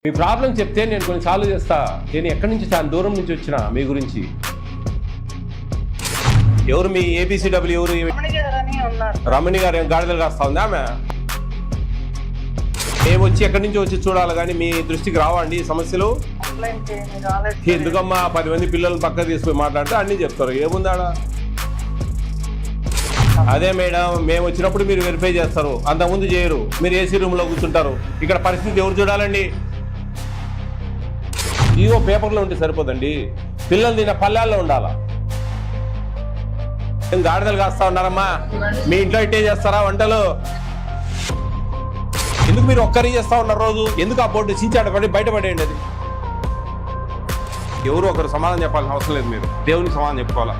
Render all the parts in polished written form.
మీ problem చెప్తే నేను కొన్ని సాల్వ్ చేస్తా. నేను ఎక్కడి నుంచి చాలా దూరం నుంచి వచ్చిన మీ గురించి. ఎవరు మీ ఏబిసిడబ్ల్యూ ఎవరు? రమణి గారు ఏం గాడిదలు కాస్తా ఉందా ఆమె? మేము వచ్చి ఎక్కడి నుంచి వచ్చి చూడాలి కానీ మీ దృష్టికి రావండి సమస్యలు. ఎందుకమ్మా 10 మంది పిల్లల్ని పక్క తీసుకుని మాట్లాడితే అన్నీ చెప్తారు. ఏముందాడా? అదే మేడం, మేము వచ్చినప్పుడు మీరు వెరిఫై చేస్తారు, అంతకుముందు చేయరు. మీరు ఏసీ రూమ్లో కూర్చుంటారు. ఇక్కడ పరిస్థితి ఎవరు చూడాలండి? ఇవో పేపర్లో ఉంటే సరిపోదండి. పిల్లలు తిన్న పల్లెల్లో ఉండాలా? ఏం గాడిదలు కాస్తా ఉన్నారమ్మా? మీ ఇంట్లో ఇట్టే చేస్తారా వంటలు? ఎందుకు మీరు ఒక్కరి చేస్తా ఉన్నారు రోజు? ఎందుకు ఆ బోర్డు చించాడపడి బయటపడేయండి. అది ఎవరు ఒకరు సమాధానం చెప్పాల్సిన అవసరం లేదు. మీరు దేవునికి సమాధానం చెప్పుకోవాలా,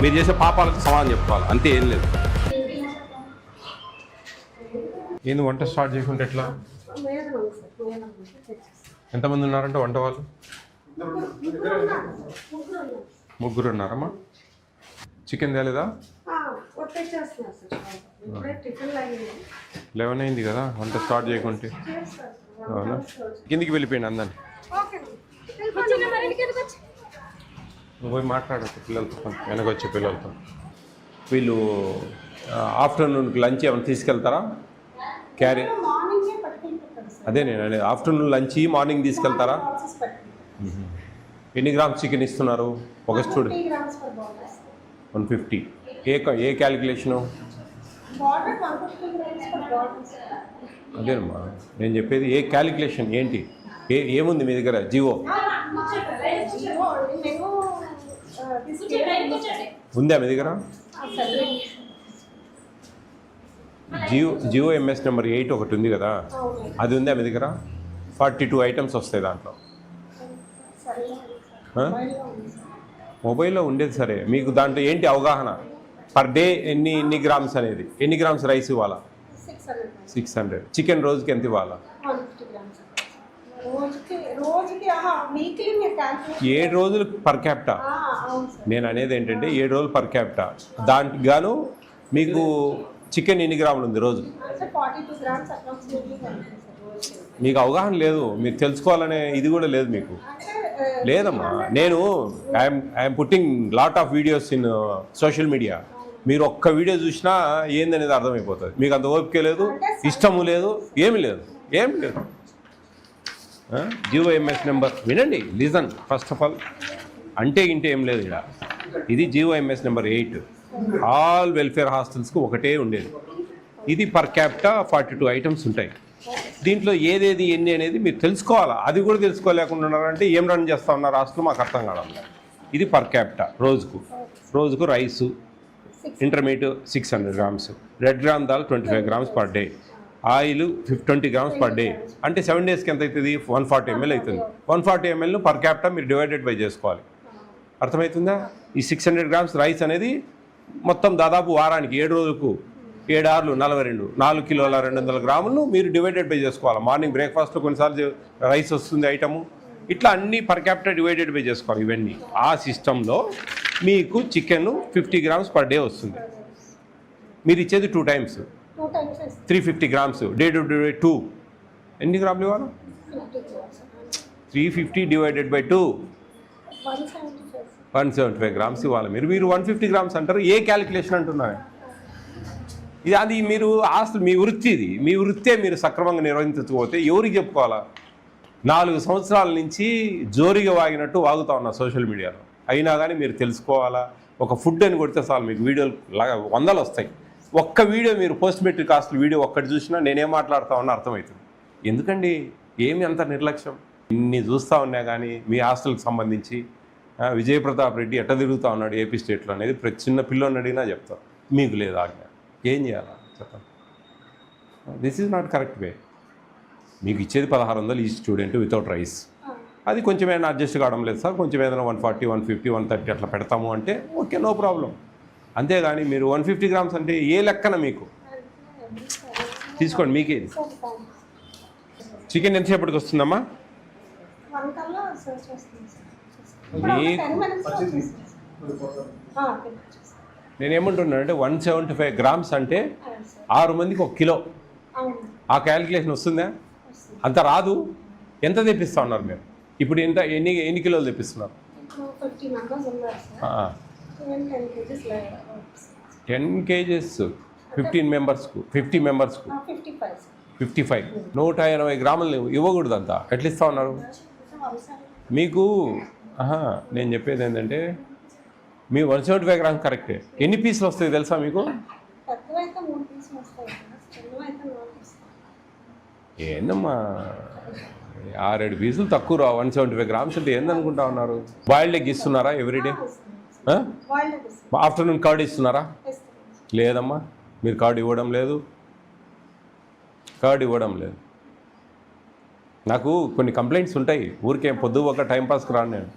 మీరు చేసే పాపాలకు సమాధానం చెప్పుకోవాలి, అంతే. ఏం లేదు. ఏంది వంట స్టార్ట్ చేసుకుంటే ఎట్లా? ఎంతమంది ఉన్నారంటే వంట వాళ్ళు? 3 ఉన్నారమ్మా. చికెన్ తేలేదా? 11 అయింది కదా వంట స్టార్ట్ చేయకుంటే. అవునా? కిందికి వెళ్ళిపోయింది అందరినీ. నువ్వు పోయి మాట్లాడచ్చు పిల్లలతో, వెనకొచ్చే పిల్లలతో. వీళ్ళు ఆఫ్టర్నూన్కి లంచ్ ఏమైనా తీసుకెళ్తారా? క్యారీ అదే నేను అనేది. ఆఫ్టర్నూన్ లంచ్ మార్నింగ్ తీసుకెళ్తారా? ఎన్ని గ్రామ్స్ చికెన్ ఇస్తున్నారు ఒక స్టూడెంట్? 150. ఏ క్యాలిక్యులేషను? అదేనమ్మా నేను చెప్పేది. ఏ క్యాలిక్యులేషన్ ఏంటి? ఏముంది మీ దగ్గర? జియో ఉందా మీ దగ్గర? జియో ఎంఎస్ నెంబర్ 8 ఒకటి ఉంది కదా, అది ఉందా మీ దగ్గర? 42 ఐటమ్స్ వస్తాయి దాంట్లో. మొబైల్లో ఉండేది సరే, మీకు దాంట్లో ఏంటి అవగాహన? పర్ డే ఎన్ని గ్రామ్స్ అనేది? ఎన్ని గ్రామ్స్ రైస్ ఇవ్వాలా? 600. చికెన్ రోజుకి ఎంత ఇవ్వాలా? 7 రోజులు పర్ క్యాపిటా. నేను అనేది ఏంటంటే 7 రోజులు పర్ క్యాపిటా. దానికి గాను మీకు చికెన్ ఎన్ని గ్రాములు ఉంది రోజు? మీకు అవగాహన లేదు, మీరు తెలుసుకోవాలనే ఇది కూడా లేదు మీకు. లేదమ్మా, నేను I'm putting lot of videos in social media. మీరు ఒక్క వీడియో చూసినా ఏందనేది అర్థమైపోతుంది. మీకు అంత ఓపిక లేదు, ఇష్టము లేదు, ఏమి లేదు. జియో ఎంఎస్ నెంబర్ వినండి, లిజన్ ఫస్ట్ ఆఫ్ ఆల్. అంటే ఇంటే ఏం లేదు ఇక్కడ. ఇది GO MS number 8. All welfare హాస్టల్స్కి ఒకటే ఉండేది. ఇది పర్ క్యాపిటా 42 ఐటమ్స్ ఉంటాయి. దీంట్లో ఏదేది ఎన్ని అనేది మీరు తెలుసుకోవాలా. అది కూడా తెలుసుకోలేకుండా ఉన్నారంటే ఏం రన్ చేస్తూ ఉన్నారు హాస్టల్ మాకు అర్థం కావడం. ఇది పర్ క్యాపిటా. రోజుకు rice intermediate 600 grams, red gram dal 25 grams per day, oil 20 grams per day. అంటే 7 డేస్కి ఎంత అవుతుంది? 140 ml అవుతుంది. 140 mlను పర్ క్యాపిటా మీరు డివైడెడ్ బై చేసుకోవాలి. అర్థమవుతుందా? ఈ 600 గ్రామ్స్ రైస్ అనేది మొత్తం దాదాపు వారానికి 7 రోజులకు 7 ఆర్లు 42, 4 కిలోల 200 గ్రాములను మీరు డివైడెడ్ బై చేసుకోవాలి. మార్నింగ్ బ్రేక్ఫాస్ట్లో కొన్నిసార్లు రైస్ వస్తుంది ఐటము. ఇట్లా అన్ని పర్ క్యాపిటా డివైడెడ్ బై చేసుకోవాలి. ఇవన్నీ ఆ సిస్టంలో మీకు చికెన్ 50 గ్రామ్స్ పర్ డే వస్తుంది. మీరు ఇచ్చేది 2 times 350 grams. Day to day 2 ఎన్ని గ్రాములు ఇవ్వాలి? 350 డివైడెడ్ బై 2 175 గ్రామ్స్ ఇవ్వాలి. మీరు 150 గ్రామ్స్ అంటారు. ఏ క్యాలిక్యులేషన్ అంటున్నారు? అది మీరు ఆస్తులు, మీ వృత్తి. ఇది మీ వృత్తే మీరు సక్రమంగా నిర్వహించకపోతే ఎవరికి చెప్పుకోవాలా? 4 సంవత్సరాల నుంచి జోరిగా వాగినట్టు వాగుతా ఉన్నా సోషల్ మీడియాలో. అయినా కానీ మీరు తెలుసుకోవాలా. ఒక ఫుడ్ అని కొడితే చాలు మీకు వీడియోలు 100 వస్తాయి. ఒక్క వీడియో మీరు పోస్ట్ మెట్రిక్ హాస్టల్ వీడియో ఒక్కటి చూసినా నేనేం మాట్లాడుతా ఉన్నా అర్థమవుతుంది. ఎందుకండి ఏమి అంత నిర్లక్ష్యం? ఇన్ని చూస్తూ ఉన్నా కానీ మీ హాస్టల్కి సంబంధించి విజయప్రతాప్ రెడ్డి ఎట్ట తిరుగుతూ ఉన్నాడు ఏపీ స్టేట్లో అనేది ప్రతి చిన్న పిల్లోని అడిగినా చెప్తారు. మీకు లేదు ఆజ్ఞ. ఏం చేయాలా చెప్పండి? This is not correct way. మీకు ఇచ్చేది 1600 ఈ స్టూడెంట్ వితౌట్ రైస్. అది కొంచెం ఏమైనా అడ్జస్ట్ కావడం లేదు సార్, కొంచెం ఏదైనా 140, 150, 130 అట్లా పెడతాము అంటే ఓకే, నో ప్రాబ్లం. అంతేగాని మీరు 150 గ్రామ్స్ అంటే ఏ లెక్కన మీకు తీసుకోండి. మీకేది చికెన్ ఎంతసేపటికి వస్తుందమ్మా? నేనేమంటున్నానంటే 175 గ్రామ్స్ అంటే 6 మందికి 1 కిలో. ఆ క్యాలిక్యులేషన్ వస్తుందా? అంత రాదు. ఎంత తెప్పిస్తా ఉన్నారు మీరు ఇప్పుడు? ఎన్ని కిలోలు తెప్పిస్తున్నారు? 50 members ఉన్నారు సార్. 10 kgs 10 kgs 15 మెంబర్స్కు 50 మెంబర్స్కు 55 sir. 55 180 గ్రాములు ఇవ్వకూడదు అంతా. ఎట్లా ఇస్తా ఉన్నారు మీకు? నేను చెప్పేది ఏంటంటే మీ 175 గ్రామ్స్ కరెక్టే. ఎన్ని పీసులు వస్తాయి తెలుసా మీకు? పెద్దవైతే 3 పీసులు వస్తాయి సార్, చిన్నవైతే 4 పీసులు. ఏందమ్మా 6-7 పీసులు తక్కువ రా. 175 గ్రామ్స్ అంటే ఏందనుకుంటా ఉన్నారు? బాయిల్డ్ ఎగ్ ఇస్తున్నారా ఎవ్రీడే? ఆఫ్టర్నూన్ కార్డ్ ఇస్తున్నారా? లేదమ్మా, మీరు కార్డు ఇవ్వడం లేదు. నాకు కొన్ని కంప్లైంట్స్ ఉంటాయి. ఊరికే పొద్దు ఒక టైంపాస్కి రాను నేను.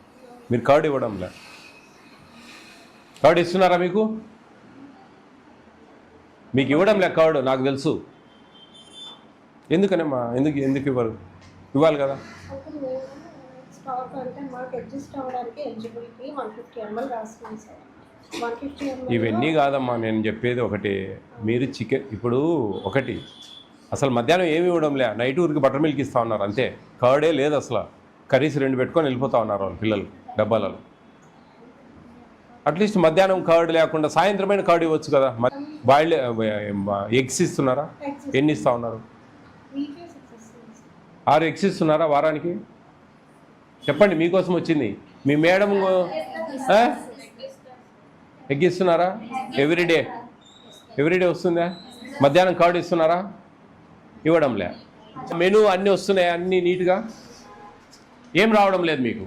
మీరు కార్డు ఇవ్వడం లేదు. కార్డు ఇస్తున్నారా మీకు? మీకు ఇవ్వడం లే కార్డు, నాకు తెలుసు. ఎందుకనమ్మా ఎందుకు ఇవ్వరు? ఇవ్వాలి కదా. స్టాక్ అంటే మాకు అడ్జస్ట్ అవ్వడానికి ఎలిజిబిలిటీ 150 ml రాస్తున్నాం సార్. 150 ml ఇవన్నీ కాదమ్మా, నేను చెప్పేది ఒకటి. మీరు చికెన్ ఇప్పుడు ఒకటి అసలు మధ్యాహ్నం ఏమి ఇవ్వడం లే. నైట్ ఊరికి బటర్ మిల్క్ ఇస్తూ ఉన్నారు అంతే. కర్డే లేదు అసలు. కర్రీస్ 2 పెట్టుకొని వెళ్ళిపోతూ ఉన్నారు వాళ్ళు పిల్లలు డబ్బాలలో. అట్లీస్ట్ మధ్యాహ్నం కర్డ్ లేకుండా సాయంత్రమైన కర్డ్ ఇవ్వచ్చు కదా. బాయిల్డ్ ఎగ్స్ ఇస్తున్నారా? ఎన్ని ఇస్తూ ఉన్నారు? 6 ఎగ్స్ ఇస్తున్నారా వారానికి? చెప్పండి, మీకోసం వచ్చింది. మీ మేడం ఎగ్ ఇస్తున్నారా? ఎవ్రీడే వస్తుందా? మధ్యాహ్నం కార్డు ఇస్తున్నారా? ఇవ్వడంలే. మెనూ అన్నీ వస్తున్నాయి, అన్నీ నీట్గా. ఏం రావడం లేదు మీకు?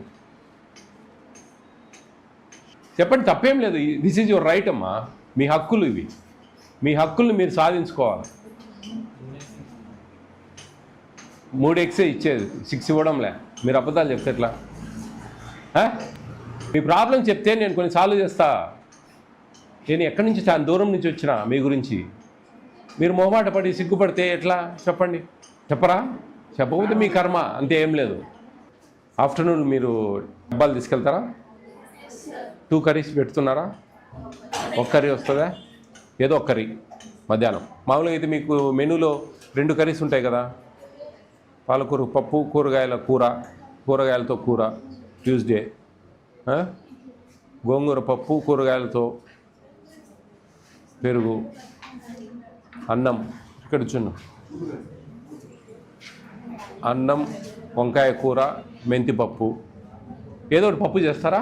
చెప్పండి, తప్పేం లేదు. దిస్ ఈజ్ యువర్ రైట్ అమ్మా. మీ హక్కులు ఇవి. మీ హక్కుల్ని మీరు సాధించుకోవాలి. 3 ఎగ్సే ఇచ్చేది, 6 ఇవ్వడంలే. మీరు అబద్ధాలు చెప్తే ఎట్లా? మీ ప్రాబ్లం చెప్తే నేను కొన్ని సాల్వ్ చేస్తా. నేను ఎక్కడి నుంచి చాలా దూరం నుంచి వచ్చినా మీ గురించి. మీరు మొహమాట పడి సిగ్గుపడితే ఎట్లా? చెప్పండి. చెప్పరా? చెప్పకపోతే మీ కర్మ, అంతే, ఏం లేదు. ఆఫ్టర్నూన్ మీరు డబ్బాలు తీసుకెళ్తారా? 2 కర్రీస్ పెడుతున్నారా? 1 కర్రీ వస్తుందా? ఏదో 1 కర్రీ మధ్యాహ్నం. మామూలుగా అయితే మీకు మెనూలో 2 కర్రీస్ ఉంటాయి కదా. పాలకూర పప్పు, కూరగాయలతో కూర ట్యూస్డే. గోంగూర పప్పు కూరగాయలతో పెరుగు, అన్నం. ఇక్కడ చున్ను అన్నం, వంకాయ కూర, మెంతి పప్పు. ఏదో ఒకటి పప్పు చేస్తారా?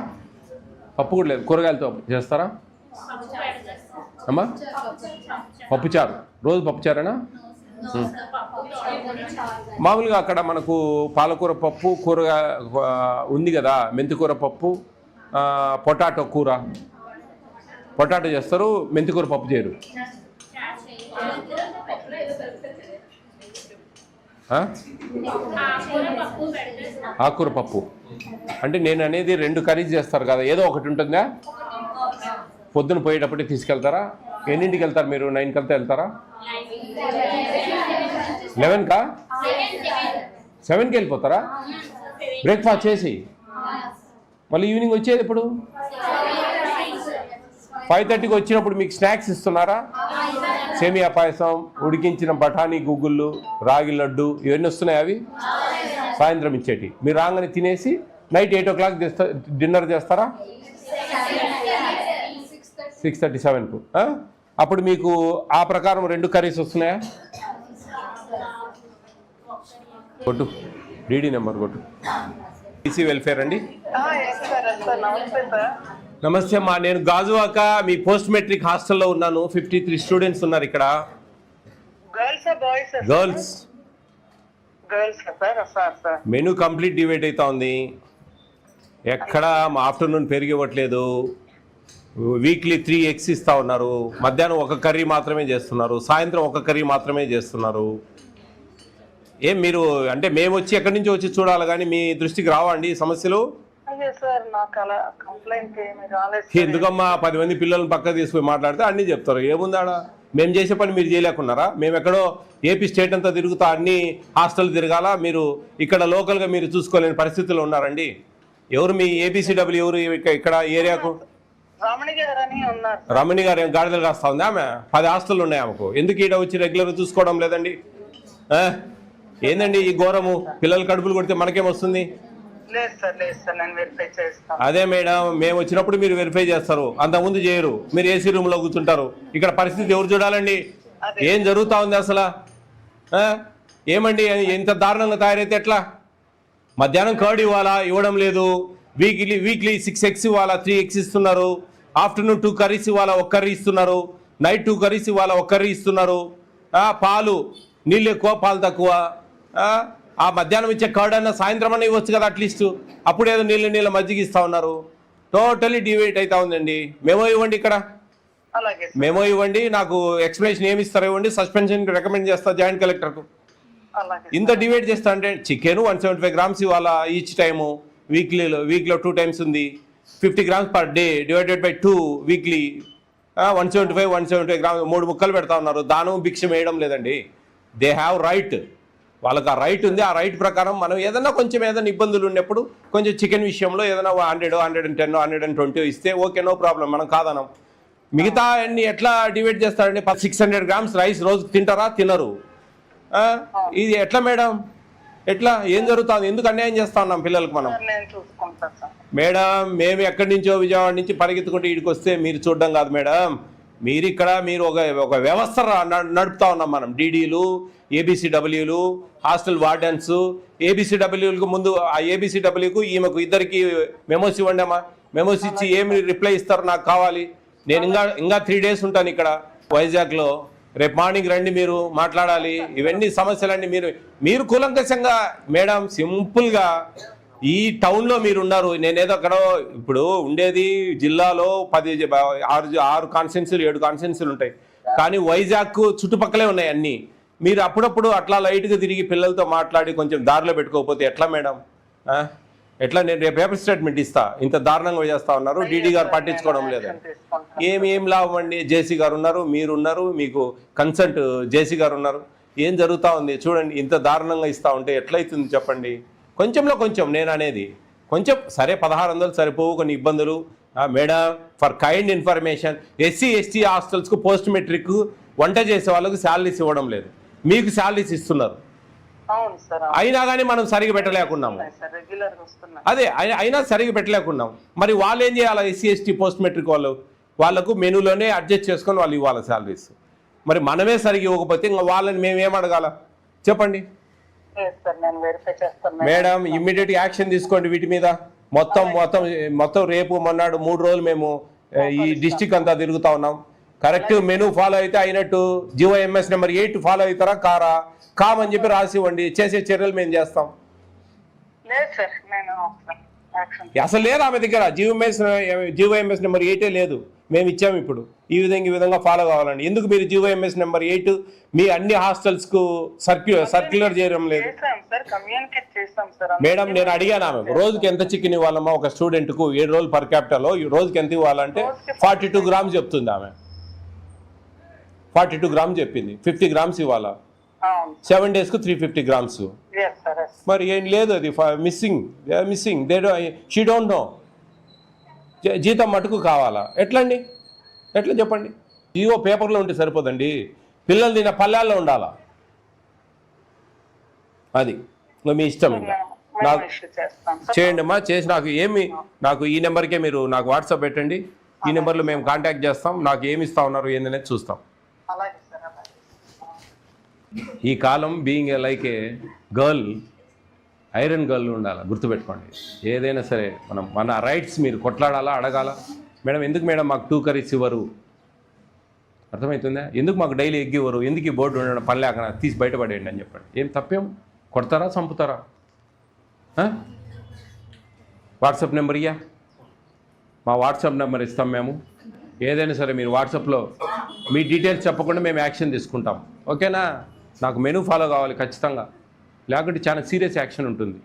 పప్పు కూడా లేదు, కూరగాయలతో చేస్తారా అమ్మా? పప్పుచారు, రోజు పప్పుచారేనా? మామూలుగా అక్కడ మనకు పాలకూర పప్పు, కూరగాయ ఉంది కదా, మెంతికూర పప్పు, పొటాటో చేస్తారు, మెంతికూర పప్పు చేయరు. ఆకుకూర పప్పు అంటే నేను అనేది 2 కర్రీస్ చేస్తారు కదా, ఏదో ఒకటి ఉంటుందా? పొద్దున పోయేటప్పటికి తీసుకెళ్తారా? ఎన్నింటికి వెళ్తారు మీరు? 9కి వెళ్తారా? 11కా? 7కి వెళ్ళిపోతారా? బ్రేక్ఫాస్ట్ చేసి మళ్ళీ ఈవినింగ్ వచ్చేది ఎప్పుడు? 5:30కి వచ్చినప్పుడు మీకు స్నాక్స్ ఇస్తున్నారా? సేమియా పాయసం, ఉడికించిన బఠానీ గుగ్గుళ్ళు, రాగి లడ్డు, ఇవన్నీ వస్తున్నాయి. అవి సాయంత్రం ఇచ్చేటి. మీరు రాగానే తినేసి నైట్ 8 o'clock డిన్నర్ చేస్తారా? 6:30 7కు. అప్పుడు మీకు ఆ ప్రకారం 2 కర్రీస్ వస్తున్నాయా? కొట్టు, డీడీ నెంబర్ కొట్టు. బీసీ వెల్ఫేర్ అండి. నమస్తే అమ్మా, నేను గాజువాక మీ పోస్ట్ మెట్రిక్ హాస్టల్లో ఉన్నాను. 53 స్టూడెంట్స్ ఉన్నారు ఇక్కడ. గర్ల్స్. మెనూ కంప్లీట్ డివైడ్ అవుతా ఉంది. ఎక్కడ ఆఫ్టర్నూన్ పెరిగివ్వట్లేదు. వీక్లీ 3 ఎగ్స్ ఇస్తూ ఉన్నారు. మధ్యాహ్నం 1 కర్రీ మాత్రమే చేస్తున్నారు. సాయంత్రం 1 కర్రీ మాత్రమే చేస్తున్నారు. ఏం మీరు అంటే మేము వచ్చి ఎక్కడి నుంచి వచ్చి చూడాలి కానీ మీ దృష్టికి రావండి సమస్యలు? ఎందుకమ్మా 10 మంది పిల్లలను పక్క తీసుకుని మాట్లాడితే అన్నీ చెప్తారు. ఏముందాడ? మేము చేసే పని మీరు చేయలేకున్నారా? మేము ఎక్కడో ఏపీ స్టేట్ అంతా తిరుగుతా అన్ని హాస్టల్ తిరగాల, మీరు ఇక్కడ లోకల్గా మీరు చూసుకోలేని పరిస్థితుల్లో ఉన్నారండి. ఎవరు మీ ఏపీసీడబ్ల్యూ? ఎవరు ఇక్కడ ఏరియాకు? రమణి గారు ఏం గాడిదలు కాస్తా ఉంది ఆమె? 10 హాస్టల్ ఉన్నాయి ఆమెకు. ఎందుకు ఈడ వచ్చి రెగ్యులర్గా చూసుకోవడం లేదండి? ఏందండి ఈ ఘోరము? పిల్లలు కడుపులు కొడితే మనకేమొస్తుంది? లేదు సార్ నేను వెరిఫై చేస్తాను. అదే మేడం, మేము వచ్చినప్పుడు మీరు వెరిఫై చేస్తారు, అంతకుముందు చేయరు. మీరు ఏసీ రూమ్లో కూర్చుంటారు. ఇక్కడ పరిస్థితి ఎవరు చూడాలండి? ఏం జరుగుతూ ఉంది అసలు? ఏమండి ఇంత దారుణంగా తయారైతే ఎట్లా? మధ్యాహ్నం కర్డ్ ఇవ్వడం లేదు. వీక్లీ 6 eggs ఇవ్వాలా, 3 eggs ఇస్తున్నారు. ఆఫ్టర్నూన్ 2 curries ఇవ్వాలా, 1 curry ఇస్తున్నారు. నైట్ 2 curries ఇవ్వాలా, 1 curry ఇస్తున్నారు. పాలు నీళ్ళు ఎక్కువ, పాలు తక్కువ. ఆ మధ్యాహ్నం ఇచ్చే కర్డ్ అన్న సాయంత్రం అన్న ఇవ్వచ్చు కదా అట్లీస్ట్. అప్పుడు ఏదో నీళ్ళ మజ్జిగ ఇస్తూ ఉన్నారు. టోటలీ డివేట్ అవుతా ఉందండి. మెమో ఇవ్వండి, ఇక్కడ అలాగే మెమో ఇవ్వండి. నాకు ఎక్స్ప్లెనేషన్ ఏమి ఇస్తారో ఇవ్వండి. సస్పెన్షన్కి రికమెండ్ చేస్తా జాయింట్ కలెక్టర్కు. అలాగే ఇంత డివైడ్ చేస్తా అంటే చికెన్ 175 grams ఇవ్వాలా ఈచ్ టైము. వీక్లో 2 times ఉంది. 50 grams per day divided by 2 weekly. 175 grams 3 ముక్కలు పెడతా ఉన్నారు. దానం భిక్ష వేయడం లేదండి. దే హ్యావ్ రైట్, వాళ్ళకి ఆ రైట్ ఉంది. ఆ రైట్ ప్రకారం మనం ఏదైనా ఇబ్బందులు ఉన్నప్పుడు కొంచెం చికెన్ విషయంలో ఏదైనా 100, 110, 120 ఇస్తే ఓకే, నో ప్రాబ్లం, మనం కాదనం. మిగతా అన్ని ఎట్లా డివైడ్ చేస్తారండి? 600 grams రైస్ రోజుకి తింటారా? తినరు. ఇది ఎట్లా మేడం? ఎట్లా? ఏం జరుగుతుంది? ఎందుకు అన్యాయం చేస్తా ఉన్నాం పిల్లలకు మనం? నేను చూసుకుంటాను సార్. మేడం, మేము ఎక్కడి నుంచో విజయవాడ నుంచి పరిగెత్తుకుంటూ ఇక్కడికి వస్తే మీరు చూడడం కాదు మేడం. మీరు ఒక వ్యవస్థ నడుపుతా ఉన్నాం మనం. డీడీలు, ఏబిసిడబ్ల్యూలు, హాస్టల్ వార్డెన్స్. ఏబిసిడబ్ల్యూలకు ముందు ఆ ఏబిసిడబ్ల్యూకు ఈమెకు ఇద్దరికి మెమోస్ ఇవ్వండి అమ్మా. మెమోస్ ఇచ్చి ఏమి రిప్లై ఇస్తారు నాకు కావాలి. నేను ఇంకా 3 days ఉంటాను ఇక్కడ వైజాగ్లో. రేపు మార్నింగ్ రండి, మీరు మాట్లాడాలి. ఇవన్నీ సమస్యలన్నీ మీరు కూలంకషంగా మేడం, సింపుల్గా ఈ టౌన్లో మీరు ఉన్నారు. నేనేదో అక్కడ ఇప్పుడు ఉండేది జిల్లాలో 6 కాన్స్టిట్యున్సీలు 7 కాన్స్టిట్యున్సీలు ఉంటాయి. కానీ వైజాగ్ చుట్టుపక్కలే ఉన్నాయి అన్నీ. మీరు అప్పుడప్పుడు అట్లా లైట్గా తిరిగి పిల్లలతో మాట్లాడి కొంచెం దారిలో పెట్టుకోకపోతే ఎట్లా మేడం? ఎట్లా? నేను రేపు పేపర్ స్టేట్మెంట్ ఇస్తా. ఇంత దారుణంగా చేస్తా ఉన్నారు. డీడీ గారు పట్టించుకోవడం లేదు. ఏం లాభం అండి? జేసీ గారు ఉన్నారు, మీరున్నారు, మీకు కన్సల్ట్ జేసీ గారు ఉన్నారు. ఏం జరుగుతూ ఉంది చూడండి. ఇంత దారుణంగా ఇస్తూ ఉంటే ఎట్లయితుంది చెప్పండి? కొంచెంలో కొంచెం నేను అనేది కొంచెం సరే, 1600 సరిపోవు, కొన్ని ఇబ్బందులు. Madam, for kind information, SC ST హాస్టల్స్కు పోస్ట్ మెట్రిక్ వంట చేసే వాళ్ళకు శాలరీస్ ఇవ్వడం లేదు. మీకు శాలరీస్ ఇస్తున్నారు. అయినా కానీ మనం సరిగా పెట్టలేకున్నాము. అదే అయినా సరిగా పెట్టలేకున్నాం. మరి వాళ్ళు ఏం చేయాలి? SC ST పోస్ట్ మెట్రిక్ వాళ్ళకు మెనూలోనే అడ్జస్ట్ చేసుకొని వాళ్ళు ఇవ్వాలి శాలరీస్. మరి మనమే సరిగా ఇవ్వకపోతే ఇంకా వాళ్ళని మేమేం అడగాల చెప్పండి? మేడం, ఇమ్మీడియట్ యాక్షన్ తీసుకోండి వీటి మీద. మొత్తం రేపు మొన్నాడు 3 రోజులు మేము ఈ డిస్టిక్ అంతా తిరుగుతా ఉన్నాం. కరెక్ట్ మెనూ ఫాలో అయితే అయినట్టు. GOMS నెంబర్ 8 ఫాలో అవుతారా కారా? కామని చెప్పి రాసి ఇవ్వండి. చేసే చర్యలు మేము చేస్తాం. అసలు లేదు ఆమె దగ్గర. GOMS నెంబర్ 8 లేదు. మేము ఇచ్చాము ఇప్పుడు. ఈ విధంగా ఫాలో కావాలండి. ఎందుకు మీరు GOMS నెంబర్ 8 మీ అన్ని హాస్టల్స్కు సర్క్యులర్ చేయడం లేదు? మేడం, నేను అడిగాను ఆమె రోజుకి ఎంత చికెన్ ఇవ్వాలమ్మా ఒక స్టూడెంట్కు 7 రోజులు పర్ క్యాపిటల్లో రోజుకి ఎంత ఇవ్వాలంటే 42 grams చెప్తుంది ఆమె. 42 grams చెప్పింది. 50 grams ఇవ్వాలా. 7 daysకు 350 grams. మరి ఏం లేదు, అది మిస్సింగ్. She don't know. జీతం మటుకు కావాలా? ఎట్లండి? ఎట్లా చెప్పండి? జీవో పేపర్లో ఉంటే సరిపోదండి. పిల్లలు తిన్న పల్లెల్లో ఉండాలా. అది మీ ఇష్టం. ఇంకా నాకు చేయండి అమ్మా. చేసి నాకు ఈ నెంబర్కే మీరు నాకు వాట్సాప్ పెట్టండి. ఈ నెంబర్లో మేము కాంటాక్ట్ చేస్తాం. నాకు ఏమి ఇస్తా ఉన్నారు ఏందనేది చూస్తాం. ఈ కాలం being like a girl, iron girl ఉండాలి, గుర్తుపెట్టుకోండి. ఏదైనా సరే మన రైట్స్ మీరు కొట్లాడాలా, అడగాల. మేడం, ఎందుకు మేడం మాకు 2 curries ఇవ్వరు? అర్థమవుతుందా? ఎందుకు మాకు డైలీ ఎగ్ ఇవ్వరు? ఎందుకు ఈ బోర్డు ఉండడం పని లేకుండా తీసి బయటపడేయండి అని చెప్పండి. ఏం తప్పేం? కొడతారా, చంపుతారా? వాట్సాప్ నెంబర్ ఇయ్యా. మా వాట్సాప్ నెంబర్ ఇస్తాం మేము. ఏదైనా సరే మీరు వాట్సాప్లో మీ డీటెయిల్స్ చెప్పకుండా మేము యాక్షన్ తీసుకుంటాం. ఓకేనా? నాకు మెనూ ఫాలో కావాలి ఖచ్చితంగా, లేకుంటే చాలా సీరియస్ యాక్షన్ ఉంటుంది.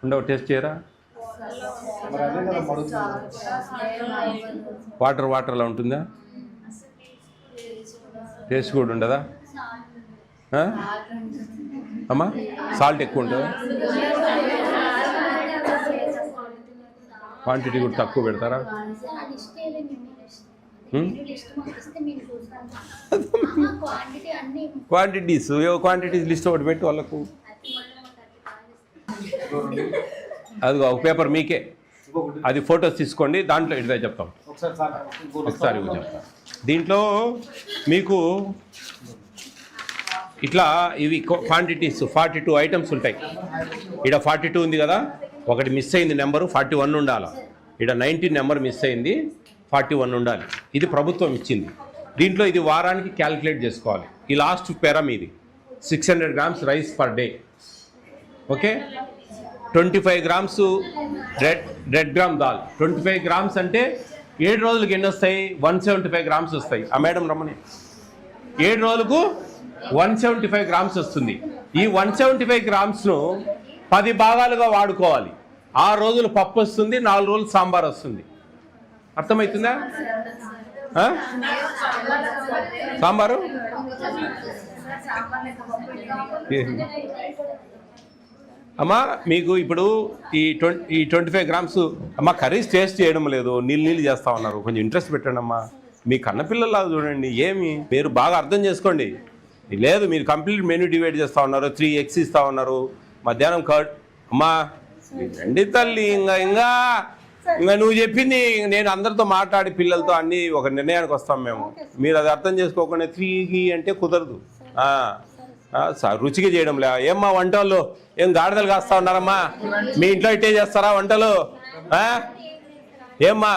ఉండవు, టెస్ట్ చేయరా? వాటర్లో ఉంటుందా? టేస్ట్ కూడా ఉండదా అమ్మా? సాల్ట్ ఎక్కువ ఉంటుందా? క్వాంటిటీ కూడా తక్కువ పెడతారా? క్వాంటిటీస్ లిస్ట్ ఒకటి పెట్టి వాళ్ళకు అది ఒక పేపర్ మీకే, అది ఫొటోస్ తీసుకోండి, దాంట్లో ఇదే చెప్తాం ఒకసారి చెప్తాం. దీంట్లో మీకు ఇట్లా ఇవి క్వాంటిటీస్ 42 ఐటమ్స్ ఉంటాయి. ఇక్కడ 42 ఉంది కదా, ఒకటి మిస్ అయింది నెంబరు 41 ఉండాలి. ఇక్కడ 19 నెంబర్ మిస్ అయింది, 41 ఉండాలి. ఇది ప్రభుత్వం ఇచ్చింది. దీంట్లో ఇది వారానికి క్యాలిక్యులేట్ చేసుకోవాలి. ఈ లాస్ట్ పేరా మీది 600 grams rice per day. Okay, 25 grams red gram dal. 25 grams అంటే 7 రోజులకి ఎన్ని వస్తాయి? 175 grams వస్తాయి. ఆ మేడం రమ్మని 7 రోజులకు 175 grams వస్తుంది. ఈ 175 grams-ను 10 భాగాలుగా వాడుకోవాలి. 6 రోజులు పప్పు వస్తుంది, 4 రోజులు సాంబార్ వస్తుంది. అర్థమవుతుందా? సాంబారు అమ్మా మీకు ఇప్పుడు ఈ 25 grams అమ్మ కర్రీస్ టేస్ట్ చేయడం లేదు, నీళ్ళు చేస్తూ ఉన్నారు. కొంచెం ఇంట్రెస్ట్ పెట్టండి అమ్మా. మీ కన్నపిల్లలాగా చూడండి. ఏమి మీరు బాగా అర్థం చేసుకోండి. లేదు, మీరు కంప్లీట్ మెనూ డివైడ్ చేస్తూ ఉన్నారు, 3 eggs ఇస్తూ ఉన్నారు, మధ్యాహ్నం కర్డ్. అమ్మా రండి తల్లి, ఇంకా నువ్వు చెప్పింది నేను అందరితో మాట్లాడి పిల్లలతో అన్ని ఒక నిర్ణయానికి వస్తాం మేము. మీరు అది అర్థం చేసుకోకుండా 3 అంటే కుదరదు. రుచిగా చేయడం లే. ఏమ్మా వంటలు ఏం గాడిదలు కాస్తా ఉన్నారమ్మా? మీ ఇంట్లో ఇట్టే చేస్తారా వంటలు? ఏమ్మా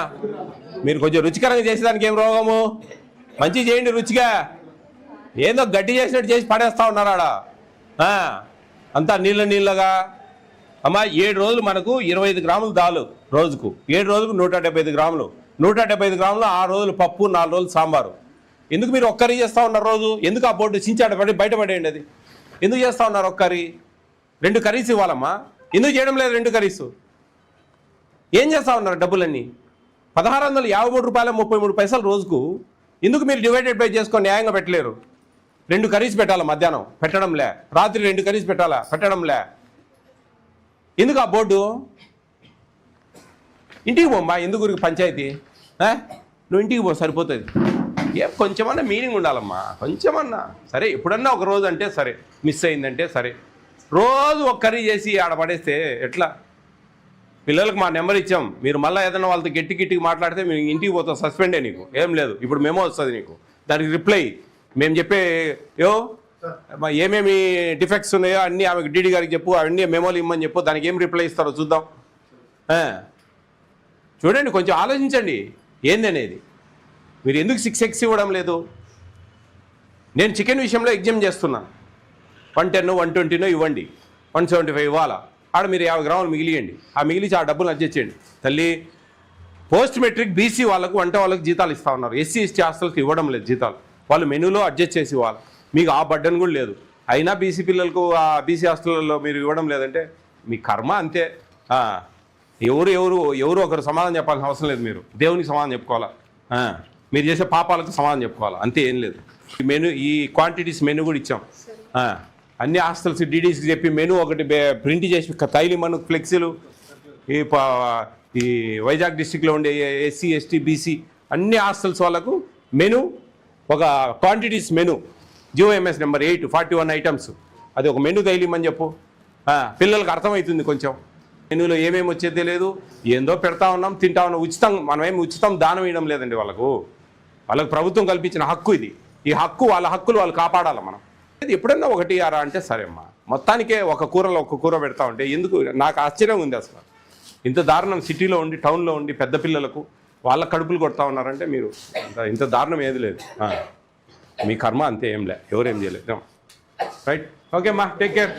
మీరు కొంచెం రుచికరంగా చేసేదానికి ఏం రోగము? మంచిగా చేయండి రుచిగా. ఏదో గడ్డి చేసినట్టు చేసి పడేస్తా ఉన్నారాడా అంతా నీళ్ళగా. అమ్మా 7 రోజులు మనకు 25 grams దాలు రోజుకు. 7 రోజులకు 175 grams. 175 grams 6 రోజులు పప్పు, 4 రోజులు సాంబారు. ఎందుకు మీరు ఒక్కరీ చేస్తూ ఉన్నారు రోజు? ఎందుకు ఆ బోర్డు చించాడ పడి బయటపడేయండి. అది ఎందుకు చేస్తూ ఉన్నారు? ఒక్కరీ 2 కర్రీస్ ఇవ్వాలమ్మా. ఎందుకు చేయడం లేదు 2 కర్రీస్? ఏం చేస్తూ ఉన్నారు డబ్బులన్నీ? 1653 రూపాయల 33 పైసలు రోజుకు. ఎందుకు మీరు డివైడెడ్ బై చేసుకొని న్యాయంగా పెట్టలేరు? 2 కర్రీస్ పెట్టాలా మధ్యాహ్నం? పెట్టడంలే. రాత్రి 2 కర్రీస్ పెట్టాలా? పెట్టడంలే. ఎందుకు ఆ బోర్డు? ఇంటికి పోమ్మా. ఎందుకు ఊరికి పంచాయతీ? నువ్వు ఇంటికి పో, సరిపోతుంది. ఏం కొంచెమన్నా మీనింగ్ ఉండాలమ్మా, కొంచెమన్నా. సరే ఎప్పుడన్నా ఒక రోజు అంటే సరే, మిస్ అయిందంటే సరే. రోజు ఒక కర్రీ చేసి ఆడ పడేస్తే ఎట్లా? పిల్లలకు మా నెంబర్ ఇచ్చాం, మీరు మళ్ళీ ఏదైనా వాళ్ళతో గట్టికి మాట్లాడితే మీరు ఇంటికి పోతావు, సస్పెండే. నీకు ఏం లేదు, ఇప్పుడు మెమో వస్తుంది నీకు, దానికి రిప్లై మేము చెప్పే ఏమేమి డిఫెక్ట్స్ ఉన్నాయో అన్నీ ఆమెకు డీడీ గారికి చెప్పు, అవన్నీ మెమోలు ఇమ్మని చెప్పు, దానికి ఏం రిప్లై ఇస్తారో చూద్దాం. చూడండి, కొంచెం ఆలోచించండి ఏంది అనేది. మీరు ఎందుకు 6 eggs ఇవ్వడం లేదు? నేను చికెన్ విషయంలో ఎగ్జామ్ చేస్తున్నాను. 110, 120 ఇవ్వండి, 175 ఇవ్వాలా. ఆడ మీరు 50 grams మిగిలియండి. ఆ మిగిలిచి ఆ డబ్బులు అడ్జస్ట్ తల్లి. పోస్ట్ మెట్రిక్ బీసీ వాళ్ళకు వంట వాళ్ళకి జీతాలు ఇస్తూ ఉన్నారు, ఎస్సీ ఎస్టీ హాస్టల్కి ఇవ్వడం లేదు జీతాలు. వాళ్ళు మెనూలో అడ్జస్ట్ చేసి ఇవ్వాలి. మీకు ఆ బడ్డన్ కూడా లేదు. అయినా బీసీ పిల్లలకు ఆ బీసీ హాస్టల్లో మీరు ఇవ్వడం లేదంటే మీ కర్మ అంతే. ఎవరు ఒకరు సమాధానం చెప్పాల్సిన అవసరం లేదు. మీరు దేవునికి సమాధానం చెప్పుకోవాలా, మీరు చేసే పాపాలకు సమాధానం చెప్పుకోవాలా, అంతే. ఏం లేదు. ఈ క్వాంటిటీస్ మెనూ కూడా ఇచ్చాం. అన్ని హాస్టల్స్ డీడీస్కి చెప్పి మెనూ ఒకటి ప్రింట్ చేసి తైలిమను ఫ్లెక్సీలు. ఈ వైజాగ్ డిస్టిక్లో ఉండే ఎస్సీ ఎస్టీ బీసీ అన్ని హాస్టల్స్ వాళ్ళకు మెనూ, ఒక quantities menu, GOMS number 8, 41 items. అది ఒక మెనూ తైలిమని చెప్పు. పిల్లలకు అర్థమవుతుంది కొంచెం. మెనూలో ఏమేమి వచ్చేదే లేదు, ఏందో పెడతా ఉన్నాం, తింటా ఉన్నాం. మనమేమి ఉచితం దానం వేయడం లేదండి వాళ్ళకు ప్రభుత్వం కల్పించిన హక్కు ఇది. ఈ హక్కు, వాళ్ళ హక్కులు వాళ్ళు కాపాడాలి మనం. ఎప్పుడన్నా 1 6 అంటే సరే అమ్మా. మొత్తానికే ఒక కూర పెడతా ఉంటే ఎందుకు? నాకు ఆశ్చర్యం ఉంది అసలు. ఇంత దారుణం సిటీలో ఉండి, టౌన్లో ఉండి పెద్ద పిల్లలకు వాళ్ళ కడుపులు కొడతా ఉన్నారంటే మీరు ఇంత దారుణం ఏది లేదు. మీ కర్మ అంతే, ఏం లే, ఎవరేం చేయలేదు. రైట్, ఓకే అమ్మా, టేక్ కేర్.